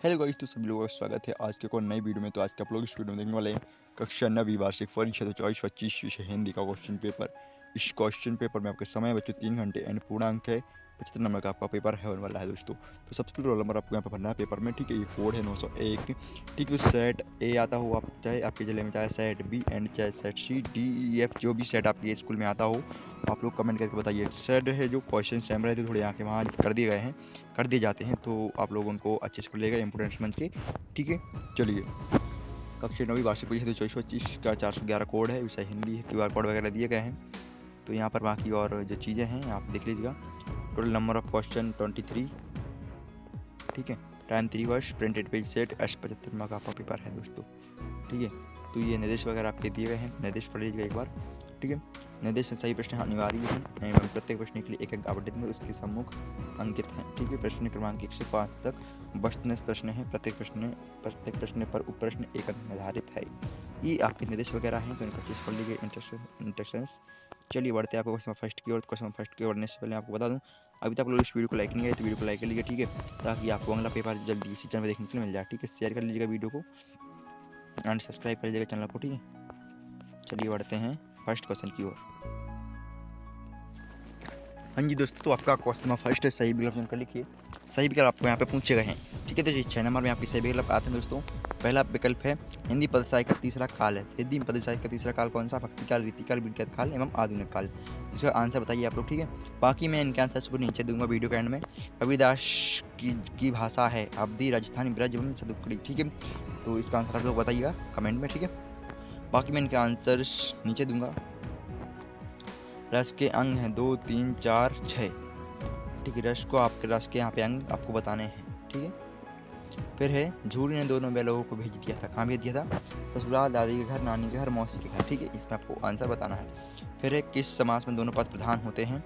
Hello guys, तो सभी लोगों का स्वागत है आज के एक और नई वीडियो में। तो आज के आप लोग इस वीडियो में देखने वाले हैं कक्षा 9वीं वार्षिक परीक्षा 2024-25 विषय हिंदी का क्वेश्चन पेपर। इस क्वेश्चन पेपर में आपके समय बच्चों 3 घंटे एंड पूर्णांक है 75 नंबर का आपका पेपर है होने वाला है दोस्तों। तो सबसे पहले रोल नंबर आपको यहाँ पर भरना है पेपर में, ठीक है। ये कोड है 901, ठीक है। तो सेट ए आता हो आप, चाहे आपके जिले में चाहे सेट बी एंड चाहे set C D E F, जो भी सेट आपके स्कूल में आता हो आप लोग कमेंट करके बताइए। सेट है जो क्वेश्चन सेम रहते थोड़े यहाँ के वहाँ कर दिए गए हैं, कर दिए जाते हैं, तो आप लोग उनको अच्छे से कर लेगा इंपोर्टेंट समझ के, ठीक है। चलिए, कक्षा 9वीं वार्षिक परीक्षा 2024-25 का 411 कोड है, विषय हिंदी है, QR कोड वगैरह दिए गए हैं। तो यहाँ पर बाकी और जो चीज़ें हैं आप देख लीजिएगा। टोटल नंबर ऑफ क्वेश्चन 23, ठीक है। टाइम 3 वर्ष, प्रिंटेड पेज सेट, 75 मार्क का आपका पेपर है दोस्तों, ठीक है। तो ये निर्देश वगैरह आपके दिए गए हैं, निर्देश पढ़ लीजिएगा एक बार, ठीक है। निर्देश से सही प्रश्न अनिवार्य है एवं प्रत्येक प्रश्न के लिए एक एक आवंटित है, उसके सम्मुख अंकित हैं, ठीक है। प्रश्न क्रमांक 1 से 5 तक वस्तुनिष्ठ प्रश्न है, प्रत्येक प्रश्न पर उप प्रश्न एक अंक निर्धारित है। ये आपके निर्देश वगैरह हैं, तो इनको अच्छे से पढ़ लीजिए। इंस्ट्रक्शंस। चलिए बढ़ते हैं आपको क्वेश्चन फर्स्ट की ओर। क्वेश्चन फर्स्ट की ओर बढ़ने से पहले आपको बता दूं, अभी तक आप लोग इस वीडियो को लाइक नहीं किया तो वीडियो को लाइक कर लीजिए, ठीक है, ताकि आपको अगला पेपर जल्दी इसी चैनल पर देखने के लिए मिल जाए, ठीक है। शेयर कर लीजिएगा वीडियो को एंड सब्सक्राइब कर लीजिएगा चैनल को, ठीक है। चलिए बढ़ते हैं फर्स्ट क्वेश्चन की ओर। हाँ जी दोस्तों, तो आपका क्वेश्चन फर्स्ट है, सही विकल्प चुनकर लिखिए। सही विकल्प आपको यहाँ पे पूछे गए हैं, ठीक है। तो ये 6 नंबर में आपके सही विकल्प आते हैं दोस्तों। पहला विकल्प है हिंदी पद साहित्य का तीसरा काल है। हिंदी पद साहित्य का तीसरा काल कौन सा? भक्तिकाल, रीतिकाल, विज्ञात काल एवं आधुनिक काल। इसका आंसर बताइए आप लोग, ठीक है। बाकी मैं इनके आंसर को नीचे दूंगा वीडियो के एंड में। कबीरदास की भाषा है अवधी, राजस्थानी, ब्रज एवं सदुक्कड़ी, ठीक है। तो इसका आंसर आप लोग बताइएगा कमेंट में, ठीक है। बाकी मैं इनके आंसर नीचे दूंगा। रस के अंग हैं 2, 3, 4, 6, ठीक है। रस के यहाँ पे अंग आपको बताने हैं, ठीक है। फिर है झूरी ने दोनों बैलों को भेज दिया था। कहाँ भेज दिया था? ससुराल, दादी के घर, नानी के घर, मौसी के घर, ठीक है। इसमें आपको आंसर बताना है। फिर है किस समास में दोनों पद प्रधान होते हैं?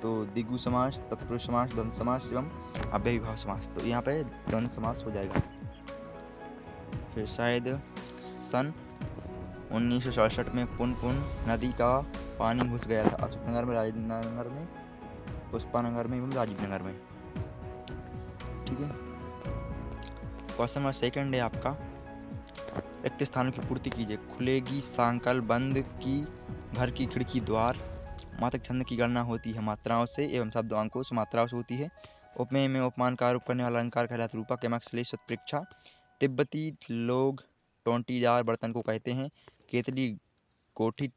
तो द्विगु समास, तत्पुरुष समास, द्वंद्व समास एवं अव्ययीभाव समास। तो यहाँ पे द्वंद्व समास हो जाएगा। फिर शायद सन 1967 में पुनपुन नदी का पानी घुस गया था अशोकनगर में, राजनगर में, पुष्पानगर में एवं राजीव नगर में, ठीक है। क्वेश्चन नंबर सेकंड है आपका, रिक्त स्थानों की पूर्ति कीजिए। खुलेगी सांकल, बंद की घर की खिड़की द्वार। मात्रक छंद की गणना होती है मात्राओं से एवं शब्दांकों से, मात्राओं से होती है। उपमेय में उपमान का आरोप करने वाला अलंकार कहलाता रूपक, यमक, श्लेष, उत्प्रेक्षा। तिब्बती लोग टोंटीदार बर्तन को कहते हैं केतली, कोठी,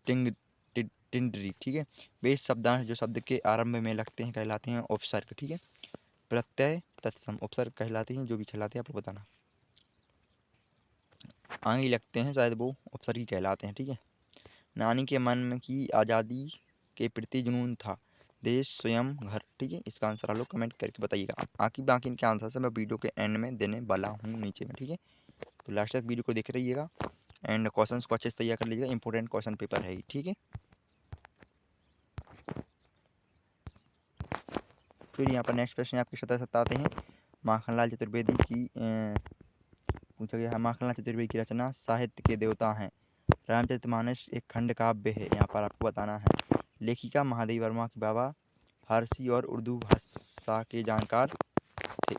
टिंडरी, ठीक है। वे शब्दांश जो शब्द के आरंभ में लगते हैं कहलाते हैं उपसर्ग, ठीक है। प्रत्यय, तत्सम, उपसर्ग कहलाते हैं, जो भी कहलाते हैं आपको बताना। आगे लगते हैं शायद वो उपसर्ग ही कहलाते हैं, ठीक है। नानी के मन में की आज़ादी के प्रति जुनून था। देश, स्वयं, घर, ठीक है। इसका आंसर आप लोग कमेंट करके बताइएगा। बाकी इनके आंसर से मैं वीडियो के एंड में देने वाला हूँ नीचे में, ठीक है। तो लास्ट तक वीडियो को देख रहिएगा एंड क्वेश्चंस को अच्छे से तैयार कर लीजिएगा। इंपॉर्टेंट क्वेश्चन पेपर है, ठीक है। फिर यहाँ पर नेक्स्ट प्रश्न आपके सत्ता आते हैं। माखनलाल चतुर्वेदी की पूछा गया है, माखनलाल चतुर्वेदी की रचना साहित्य के देवता हैं। रामचरितमानस एक खंड काव्य है, यहाँ पर आपको बताना है। लेखिका महादेवी वर्मा के बाबा फारसी और उर्दू भाषा के जानकार थे,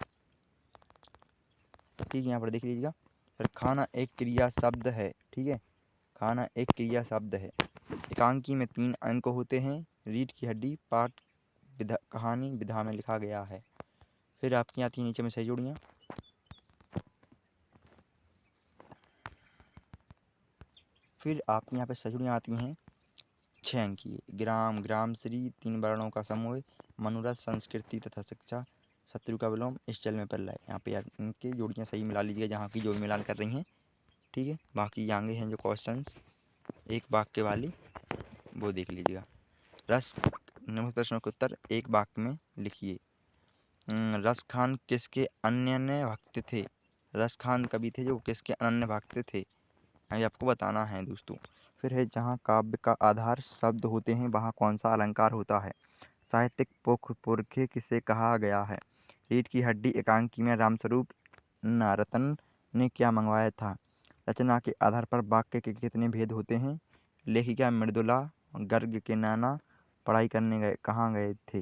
ठीक है। यहाँ पर देख लीजिएगा। फिर खाना एक क्रिया शब्द है, ठीक है। खाना एक क्रिया शब्द है। एकांकी में 3 अंक होते हैं। रीढ़ की हड्डी, पाठ, कहानी विधा में लिखा गया है। फिर आपकी आती है नीचे में सही जोड़ियाँ। फिर आपके यहाँ पे सही जोड़ियाँ आती हैं 6 अंक की। ग्राम, ग्रामश्री, 3 वर्णों का समूह, मनोरथ, संस्कृति तथा शिक्षा, शत्रु का विलोम, इस जल में प्रलय। यहाँ पे इनकी जोड़ियाँ सही मिला लीजिएगा जहाँ की जो भी मिलान कर रही हैं, ठीक है। बाकी आगे हैं जो क्वेश्चंस एक वाक्य वाली, वो देख लीजिएगा। रस निम्न प्रश्नों के उत्तर एक वाक्य में लिखिए। रस खान किसके अनन्य भक्त थे? रस खान कवि थे जो किसके अनन्य भक्त थे, ये आपको बताना है दोस्तों। फिर है जहाँ काव्य का आधार शब्द होते हैं वहाँ कौन सा अलंकार होता है? साहित्यिक पुरखे किसे कहा गया है? रीढ़ की हड्डी एकांकी में रामस्वरूप नारतन ने क्या मंगवाया था? रचना के आधार पर वाक्य के कितने भेद होते हैं? लेखिका मृदुला गर्ग के नाना पढ़ाई करने कहाँ गए थे?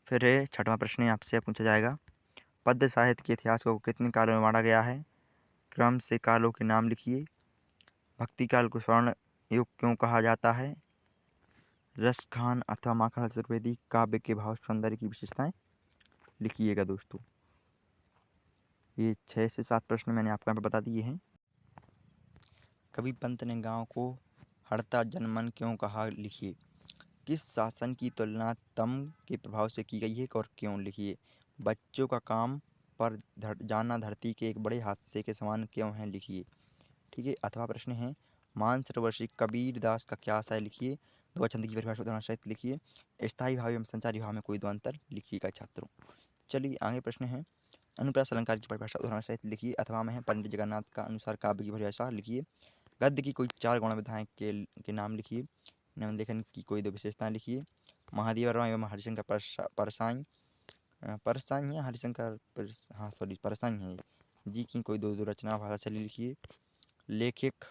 फिर है छठवां प्रश्न आपसे पूछा जाएगा। पद्य साहित्य के इतिहास को कितने कालों में बांटा गया है? क्रम से कालों के नाम लिखिए। भक्ति काल को स्वर्ण युग क्यों कहा जाता है? रसखान अथवा माखनलाल चतुर्वेदी काव्य के भाव सौंदर्य की विशेषताएं लिखिएगा दोस्तों। ये 6 से 7 प्रश्न मैंने आपको यहाँ पे बता दिए हैं। कवि पंत ने गांव को हड़ता जनमन क्यों कहा? लिखिए। किस शासन की तुलना तम के प्रभाव से की गई है और क्यों? लिखिए। बच्चों का काम पर जाना धरती के एक बड़े हादसे के समान क्यों है? लिखिए। ठीक है। अथवा प्रश्न है, मानसरोवर कबीर दास का क्या आशय? लिखिए। दो छंद की परिभाषा उदाहरण सहित लिखिए। स्थायी भाव एवं संचारी भाव में कोई दो अंतर लिखिएगा छात्रों। चलिए आगे प्रश्न है, अनुप्रास अलंकार की परिभाषा उदाहरण सहित लिखिए। अथवा में है, पंडित जगन्नाथ का अनुसार काव्य की परिभाषा लिखिए। गद्य की कोई 4 गुण विधाएं के नाम लिखिए। निम्नलिखित की कोई 2 विशेषताएं लिखिए। महादेव वर्मा एवं हरिशंकर परसाई परसाई है हरिशंकर हाँ सॉरी परसाई है जी की कोई 2 रचना भाषा शैली लिखिए। लेखक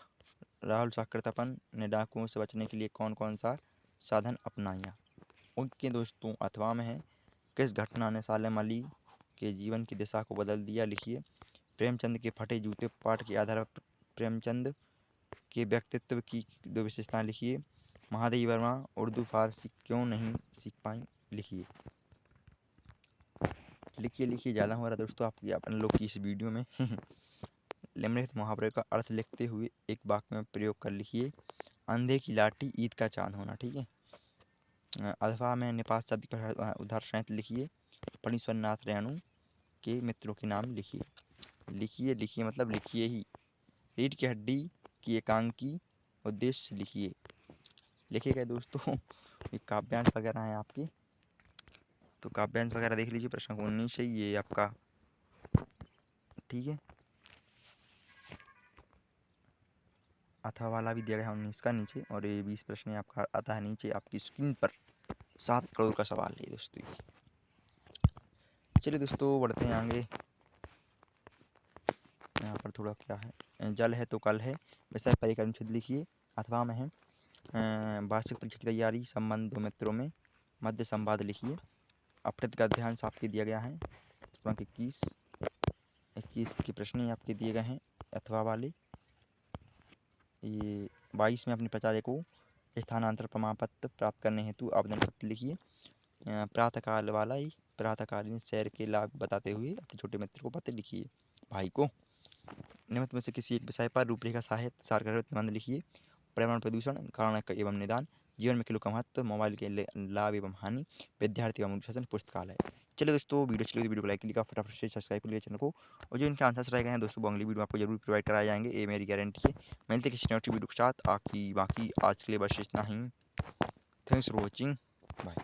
राहुल साकृतपन ने डाकुओं से बचने के लिए कौन कौन सा साधन अपनाया? उनके दोस्तों अथवा में है, किस घटना ने सालेम अली के जीवन की दिशा को बदल दिया? लिखिए। प्रेमचंद के फटे जूते पाठ के आधार पर प्रेमचंद के व्यक्तित्व की 2 विशेषताएं लिखिए। महादेवी वर्मा उर्दू फारसी क्यों नहीं सीख पाई? लिखिए। लिखिए ज़्यादा हो रहा दोस्तों आपकी अपन लोग की इस वीडियो में। निम्नलिखित मुहावरे का अर्थ लिखते हुए एक वाक्य में प्रयोग कर लिखिए। अंधे की लाठी ईद का चांद होना। ठीक है। अथवा में निपात शब्द का उदाहरण सहित लिखिए। फणीश्वर नाथ रेणु के मित्रों के नाम लिखिए। लिखिए मतलब लिखिए ही। रीढ़ की हड्डी की एकांकी उद्देश्य लिखिए। लिखिएगा दोस्तों। ये काव्यांश वगैरह हैं आपके, तो काव्यांश वगैरह देख लीजिए। प्रश्न 19 से ये आपका, ठीक है। अथवा वाला भी दिया गया है 19 का नीचे, और ये 20 प्रश्न आपका आता है नीचे आपकी स्क्रीन पर। 7 करोड़ का सवाल है दोस्तों ये। चलिए दोस्तों बढ़ते हैं आगे। यहाँ पर थोड़ा क्या है, जल है तो कल है विषय परिक्रम छेद लिखिए। अथवा में है, वार्षिक परीक्षा की तैयारी संबंध दो मित्रों में मध्य संवाद लिखिए। अपहृत का ध्यान आपके दिया गया है। 21 के प्रश्न आपके दिए गए हैं अथवा वाले। ये 22 में अपने प्राचार्य को स्थानांतरण प्रमाण पत्र प्राप्त करने हेतु आवेदन पत्र लिखिए। प्रातःकाल वाला ही प्रातःकालीन सैर के लाभ बताते हुए अपने छोटे मित्र को पत्र लिखिए। भाई को निम्नलिखित में से किसी एक विषय पर रूपरेखा साहित्य सारगर्भित निबंध लिखिए। पर्यावरण प्रदूषण कारण एवं निदान, जीवन में खेलों का महत्व, मोबाइल के लाभ एवं हानि, विद्यार्थी एवं अनुशासन, पुस्तकालय। चलिए दोस्तों वीडियो चलिए वीडियो को लाइक कीजिएगा, फटाफट से सब्सक्राइब कर लीजिए चैनल को, और जो इनके आंसर्स रह गए हैं दोस्तों वो अगली वीडियो में आपको जरूर प्रोवाइड कराए जाएंगे, ये मेरी गारंटी है। मिलते हैं किसी नेक्स्ट वीडियो के साथ। बाकी आज के लिए बस इतना ही। Thanks for watching, bye.